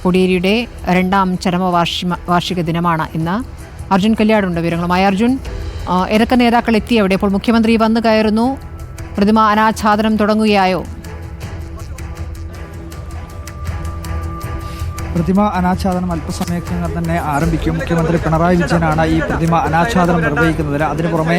കോടിയേരിയുടെ രണ്ടാം ചരമവാർഷിക ദിനമാണ് ഇന്ന്. അർജുൻ കല്യാടുണ്ട് വിവരങ്ങളുമായി. അർജുൻ, ഏതൊക്കെ നേതാക്കൾ എത്തി അവിടെ? ഇപ്പോൾ മുഖ്യമന്ത്രി വന്നു കയറുന്നു, പ്രതിമ അനാച്ഛാദനം തുടങ്ങുകയായോ? പ്രതിമ അനാച്ഛാദനം അല്പസമയത്തിനകം തന്നെ ആരംഭിക്കും. മുഖ്യമന്ത്രി പിണറായി വിജയനാണ് ഈ പ്രതിമ അനാച്ഛാദനം നിർവഹിക്കുന്നത്. അതിനു പുറമെ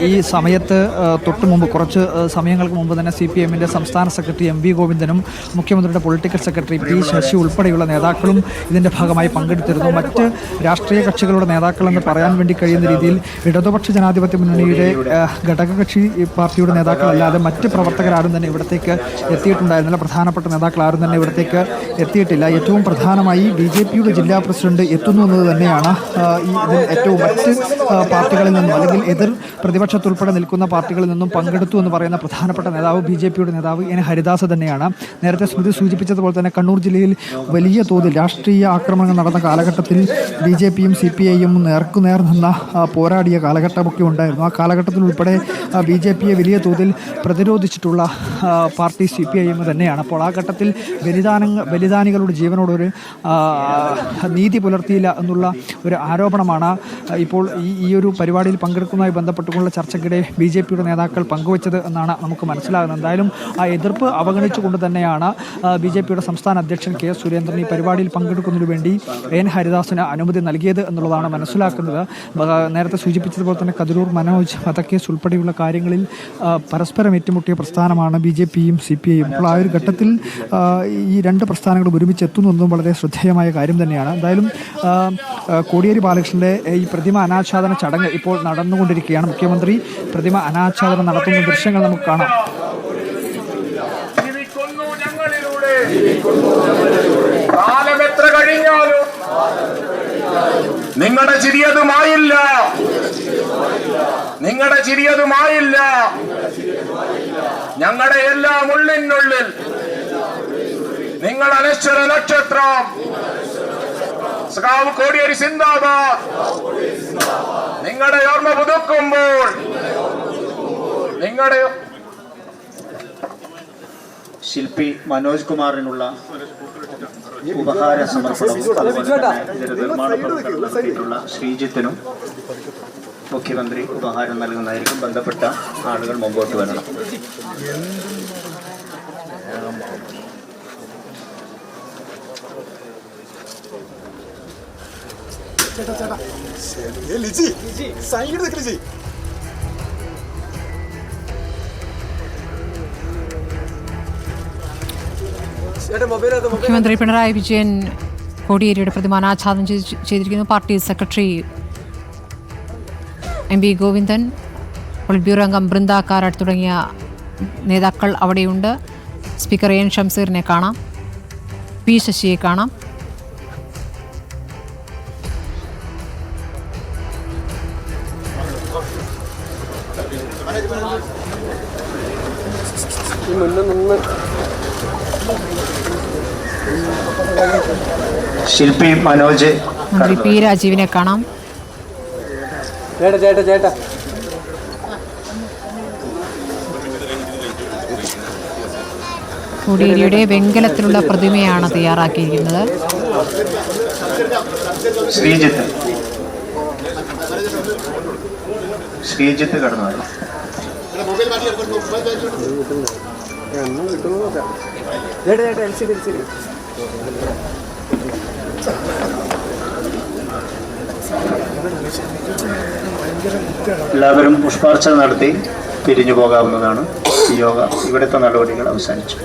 ഈ സമയത്ത് തൊട്ടു മുമ്പ് കുറച്ച് സമയങ്ങൾക്ക് മുമ്പ് തന്നെ CPM-ന്റെ സംസ്ഥാന സെക്രട്ടറി MV ഗോവിന്ദനും മുഖ്യമന്ത്രിയുടെ പൊളിറ്റിക്കൽ സെക്രട്ടറി P ശശി ഉൾപ്പെടെയുള്ള നേതാക്കളും ഇതിൻ്റെ ഭാഗമായി പങ്കെടുത്തിരുന്നു. മറ്റ് രാഷ്ട്രീയ കക്ഷികളുടെ നേതാക്കളെന്ന് പറയാൻ വേണ്ടി കഴിയുന്ന രീതിയിൽ ഇടതുപക്ഷ ജനാധിപത്യ മുന്നണിയുടെ ഘടകകക്ഷി പാർട്ടിയുടെ നേതാക്കളല്ലാതെ മറ്റ് പ്രവർത്തകരാരും തന്നെ ഇവിടത്തേക്ക് എത്തിയിട്ടുണ്ടായിരുന്നില്ല. പ്രധാനപ്പെട്ട നേതാക്കൾ ആരും തന്നെ ഇവിടത്തേക്ക് എത്തിയിട്ടില്ല. ഏറ്റവും പ്രധാനമായി BJP-യുടെ ജില്ലാ പ്രസിഡന്റ് എത്തുന്നു എന്നത് തന്നെയാണ് ഇതിൽ ഏറ്റവും മറ്റ് പാർട്ടികളിൽ നിന്നും അല്ലെങ്കിൽ എതിർ പ്രതിപക്ഷത്തുൾപ്പെടെ നിൽക്കുന്ന പാർട്ടികളിൽ നിന്നും പങ്കെടുത്തു എന്ന് പറയുന്ന പ്രധാനപ്പെട്ട നേതാവ് BJP-യുടെ നേതാവ് N ഹരിദാസ് തന്നെയാണ്. നേരത്തെ സ്മൃതി സൂചിപ്പിച്ചതുപോലെ തന്നെ കണ്ണൂർ ജില്ലയിൽ വലിയ തോതിൽ രാഷ്ട്രീയ ആക്രമണങ്ങൾ നടന്ന കാലഘട്ടത്തിൽ BJP-യും CPI-യും നേർക്കുനേർ നിന്ന പോരാടിയ കാലഘട്ടമൊക്കെ ഉണ്ടായിരുന്നു. ആ കാലഘട്ടത്തിൽ ഉൾപ്പെടെ BJP-യെ വലിയ തോതിൽ പ്രതിരോധിച്ചിട്ടുള്ള പാർട്ടി CPI-എം തന്നെയാണ്. അപ്പോൾ ആ ഘട്ടത്തിൽ ബലിദാനികളുടെ ജീവനോടൊരു നീതി പുലർത്തിയില്ല എന്നുള്ള ഒരു ആരോപണമാണ് ഇപ്പോൾ ഈ ഒരു പരിപാടിയിൽ പങ്കെടുക്കുന്നതുമായി ബന്ധപ്പെട്ടുള്ള ചർച്ചയ്ക്കിടെ BJP-യുടെ നേതാക്കൾ പങ്കുവച്ചത് എന്നാണ് നമുക്ക് മനസ്സിലാകുന്നത്. എന്തായാലും ആ എതിർപ്പ് അവഗണിച്ചുകൊണ്ട് തന്നെയാണ് BJP-യുടെ സംസ്ഥാന അധ്യക്ഷൻ K സുരേന്ദ്രൻ ഈ പരിപാടിയിൽ പങ്കെടുക്കുന്നതിനു വേണ്ടി N ഹരിദാസിന് അനുമതി നൽകിയത് എന്നുള്ളതാണ് മനസ്സിലാക്കുന്നത്. നേരത്തെ സൂചിപ്പിച്ചതുപോലെ തന്നെ കതിരൂർ മനോജ് വധക്കേസ് ഉൾപ്പെടെയുള്ള കാര്യങ്ങളിൽ പരസ്പരം ഏറ്റുമുട്ടിയ പ്രസ്ഥാനമാണ് BJP-യും CPI-യും. അപ്പോൾ ആ ഒരു ഘട്ടത്തിൽ ഈ രണ്ട് പ്രസ്ഥാനങ്ങളും ഒരുമിച്ച് എത്തുന്നതും വളരെ ശ്രദ്ധേയമായ കാര്യം തന്നെയാണ്. എന്തായാലും കോടിയേരി ബാലകൃഷ്ണന്റെ ഈ പ്രതിമ അനാച്ഛാദന ചടങ്ങ് ഇപ്പോൾ നടന്നുകൊണ്ടിരിക്കുകയാണ്. മുഖ്യമന്ത്രി പ്രതിമ അനാച്ഛാദനം നടത്തുന്ന ദൃശ്യങ്ങൾ നമുക്ക് കാണാം. കാലമെത്ര കഴിഞ്ഞാലും നിങ്ങളുടെ ചിരിയതുമായില്ല, നിങ്ങളുടെ ചിരിയതുമായില്ല. ഞങ്ങളുടെ എല്ലാം ഉള്ളിനുള്ളിൽ നിങ്ങൾ അനശ്വര നക്ഷത്രം. സഖാവ് കോടിയേരി സിന്ദാബാദ്. നിങ്ങളുടെ ഓർമ്മ പുതുക്കുമ്പോൾ നിങ്ങളുടെ ശില്പി മനോജ് കുമാറിനുള്ള ഉപഹാര സമർപ്പണവും നിർമ്മാണ പ്രവർത്തനം നടത്തിയിട്ടുള്ള ശ്രീജിത്തിനും മുഖ്യമന്ത്രി ഉപഹാരം നൽകുന്നതായിരിക്കും. ബന്ധപ്പെട്ട ആളുകൾ മുമ്പോട്ട് വരണം. മുഖ്യമന്ത്രി പിണറായി വിജയൻ കോടിയേരിയുടെ പ്രതിമ അനാച്ഛാദനം ചെയ്തിരിക്കുന്നു. Party secretary MV Govindan, polit bureau അംഗം ബൃന്ദ കാരാട്ട് തുടങ്ങിയ നേതാക്കൾ അവിടെയുണ്ട്. സ്പീക്കർ N ഷംസീറിനെ കാണാം, P ശശിയെ കാണാം. ശില്പി മനോജ്, മന്ത്രി P രാജീവിനെ കാണാം. കോടിയേരിയുടെ വെങ്കലത്തിലുള്ള പ്രതിമയാണ് തയ്യാറാക്കിയിരിക്കുന്നത്. ശ്രീജിത്ത് കടന്നു. എല്ലാവരും പുഷ്പാർച്ചന നടത്തി പിരിഞ്ഞു പോകാവുന്നതാണ്. യോഗ ഇവിടുത്തെ നടപടികൾ അവസാനിച്ചു.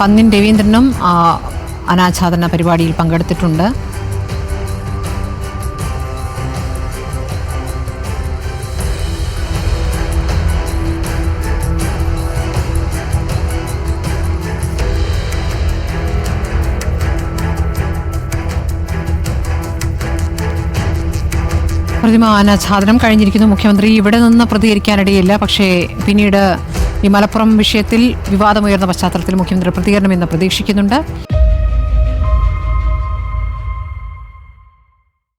പന്നിൻ രവീന്ദ്രനും അനാച്ഛാദന പരിപാടിയിൽ പങ്കെടുത്തിട്ടുണ്ട്. പ്രതിമ അനാച്ഛാദനം കഴിഞ്ഞിരിക്കുന്നു. മുഖ്യമന്ത്രി ഇവിടെ നിന്ന് പ്രതികരിക്കാനിടയില്ല. പക്ഷേ പിന്നീട് ഈ മലപ്പുറം വിഷയത്തിൽ വിവാദമുയർന്ന പശ്ചാത്തലത്തിൽ മുഖ്യമന്ത്രി പ്രതികരണമെന്ന് പ്രതീക്ഷിക്കുന്നുണ്ട്.